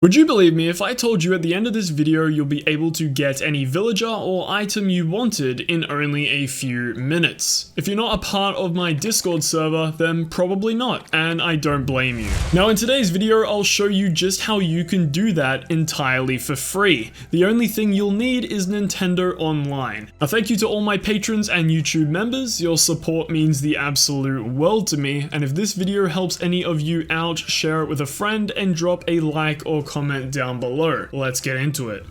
Would you believe me if I told you at the end of this video you'll be able to get any villager or item you wanted in only a few minutes? If you're not a part of my Discord server, then probably not, and I don't blame you. Now in today's video, I'll show you just how you can do that entirely for free. The only thing you'll need is Nintendo Online. Now thank you to all my patrons and YouTube members, your support means the absolute world to me, and if this video helps any of you out, share it with a friend and drop a like or comment down below. Let's get into it.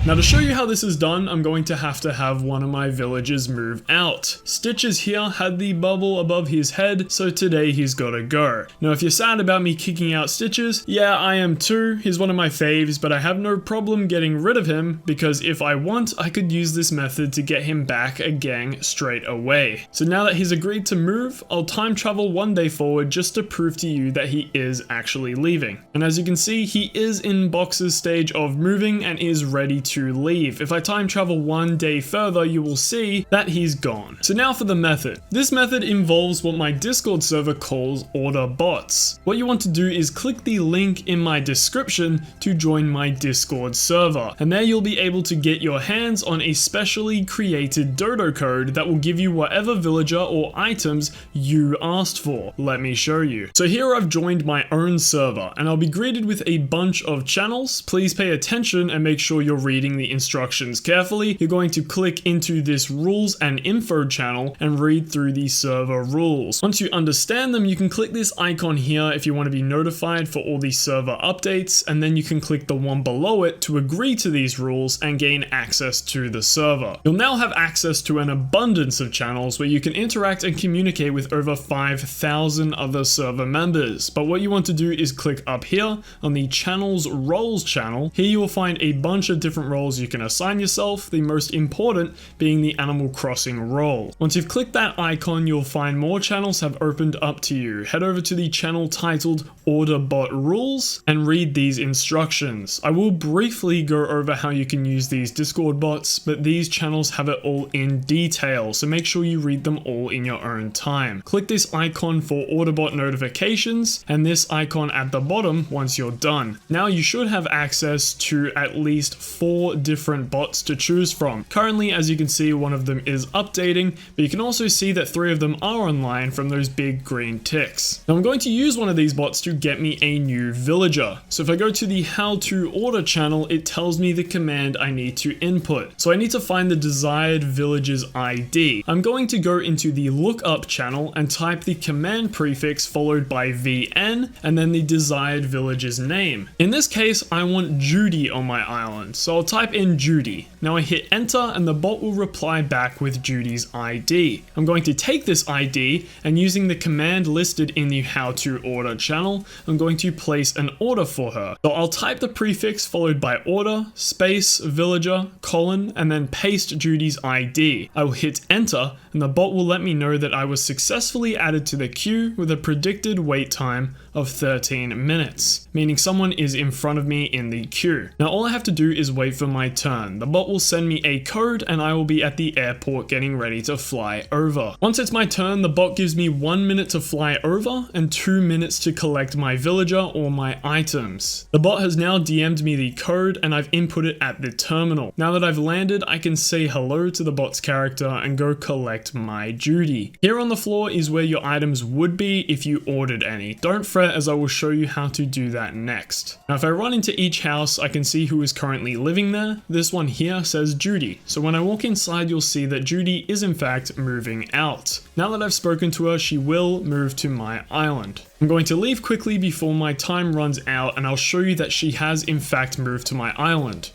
Now to show you how this is done, I'm going to have one of my villagers move out. Stitches here had the bubble above his head, so today he's gotta go. Now if you're sad about me kicking out Stitches, yeah, I am too. He's one of my faves, but I have no problem getting rid of him because if I want, I could use this method to get him back a gang straight away. So now that he's agreed to move, I'll time travel one day forward just to prove to you that he is actually leaving. And as you can see, he is in Box's stage of moving and is ready to leave. If I time travel one day further, you will see that he's gone. So now for the method. This method involves what my Discord server calls order bots. What you want to do is click the link in my description to join my Discord server, and there you'll be able to get your hands on a specially created dodo code that will give you whatever villager or items you asked for. Let me show you. So here I've joined my own server, and I'll be greeted with a bunch of channels. Please pay attention and make sure you're reading the instructions carefully. You're going to click into this rules and info channel and read through the server rules. Once you understand them, you can click this icon here if you want to be notified for all the server updates, and then you can click the one below it to agree to these rules and gain access to the server. You'll now have access to an abundance of channels where you can interact and communicate with over 5,000 other server members. But what you want to do is click up here on the channels roles channel. Here you will find a bunch of different roles you can assign yourself, the most important being the Animal Crossing role. Once you've clicked that icon, you'll find more channels have opened up to you. Head over to the channel titled Order Bot Rules and read these instructions. I will briefly go over how you can use these Discord bots, but these channels have it all in detail, so make sure you read them all in your own time. Click this icon for Order Bot notifications and this icon at the bottom once you're done. Now you should have access to at least 4 different bots to choose from. Currently, as you can see, one of them is updating, but you can also see that 3 of them are online from those big green ticks. Now I'm going to use one of these bots to get me a new villager. So if I go to the how to order channel, it tells me the command I need to input. So I need to find the desired villager's ID. I'm going to go into the lookup channel and type the command prefix followed by VN and then the desired villager's name. In this case, I want Judy on my island, so I'll type in Judy. Now I hit enter and the bot will reply back with Judy's ID. I'm going to take this ID and using the command listed in the how to order channel, I'm going to place an order for her. So I'll type the prefix followed by order, space, villager, colon, and then paste Judy's ID. I will hit enter and the bot will let me know that I was successfully added to the queue with a predicted wait time of 13 minutes, meaning someone is in front of me in the queue. Now all I have to do is wait for my turn. The bot will send me a code and I will be at the airport getting ready to fly over. Once it's my turn, the bot gives me 1 minute to fly over and 2 minutes to collect my villager or my items. The bot has now DM'd me the code and I've input it at the terminal. Now that I've landed, I can say hello to the bot's character and go collect my Judy. Here on the floor is where your items would be if you ordered any. Don't fret, as I will show you how to do that next. Now if I run into each house, I can see who is currently living there. This one here says Judy, so when I walk inside you'll see that Judy is in fact moving out. Now that I've spoken to her, she will move to my island. I'm going to leave quickly before my time runs out and I'll show you that she has in fact moved to my island.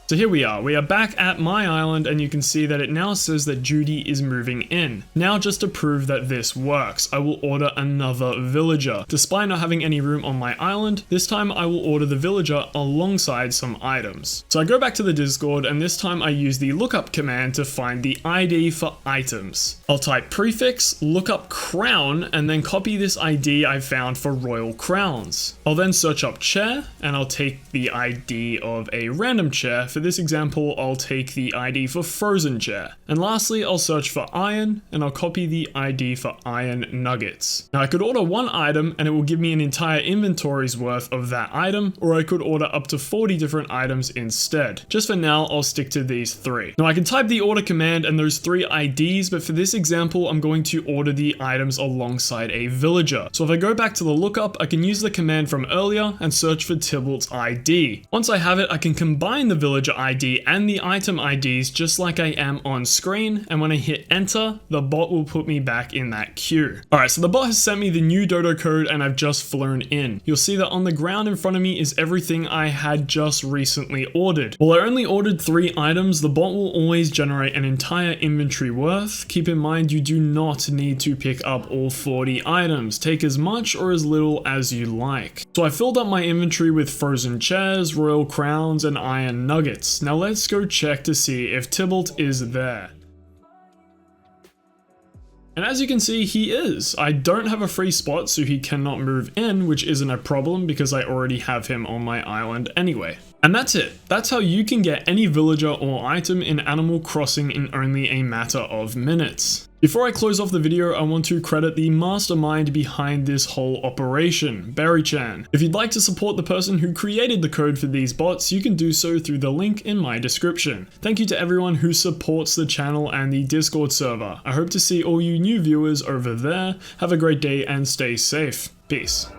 So here we are back at my island and you can see that it now says that Judy is moving in. Now just to prove that this works, I will order another villager. Despite not having any room on my island, this time I will order the villager alongside some items. So I go back to the Discord and this time I use the lookup command to find the ID for items. I'll type prefix, lookup crown, and then copy this ID I found for royal crowns. I'll then search up chair and I'll take the ID of a random chair for For this example, I'll take the ID for frozen chair. And lastly, I'll search for iron, and I'll copy the ID for iron nuggets. Now I could order one item and it will give me an entire inventory's worth of that item, or I could order up to 40 different items instead. Just for now, I'll stick to these 3. Now I can type the order command and those 3 IDs, but for this example, I'm going to order the items alongside a villager. So if I go back to the lookup, I can use the command from earlier and search for Tybalt's ID. Once I have it, I can combine the villager ID and the item IDs just like I am on screen, and when I hit enter, the bot will put me back in that queue. Alright, so the bot has sent me the new dodo code and I've just flown in. You'll see that on the ground in front of me is everything I had just recently ordered. While I only ordered 3 items, the bot will always generate an entire inventory worth. Keep in mind you do not need to pick up all 40 items. Take as much or as little as you like. So I filled up my inventory with frozen chairs, royal crowns, and iron nuggets. Now let's go check to see if Tybalt is there. And as you can see, he is. I don't have a free spot, so he cannot move in, which isn't a problem because I already have him on my island anyway. And that's it. That's how you can get any villager or item in Animal Crossing in only a matter of minutes. Before I close off the video, I want to credit the mastermind behind this whole operation, Berry-chan. If you'd like to support the person who created the code for these bots, you can do so through the link in my description. Thank you to everyone who supports the channel and the Discord server. I hope to see all you new viewers over there. Have a great day and stay safe. Peace.